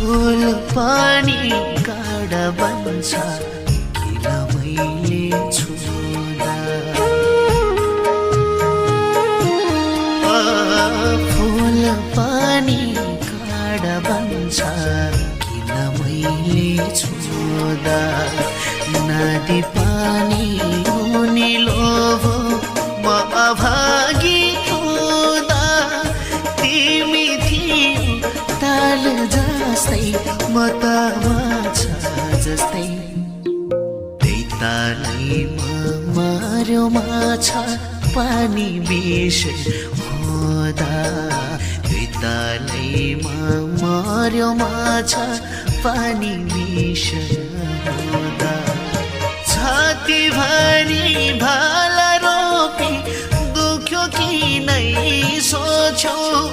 फूल पनि काँडा बन्छ किन मैले छुँदा। फूल पनि काँडा बन्छ किन मैले छुँदा। नदी पानी हुने लोभ म अभागी हुँदा। तिमी थियौ ताल जस्तै म त माछा जस्तै। त्यही तालैमा मर्यो माछा पानी विष हुँदा। त्यही तालैमा मर्यो माछा पानी विष हुँदा। छाती भरी भाला रोपी दुख्यो कि नै सोच्यौ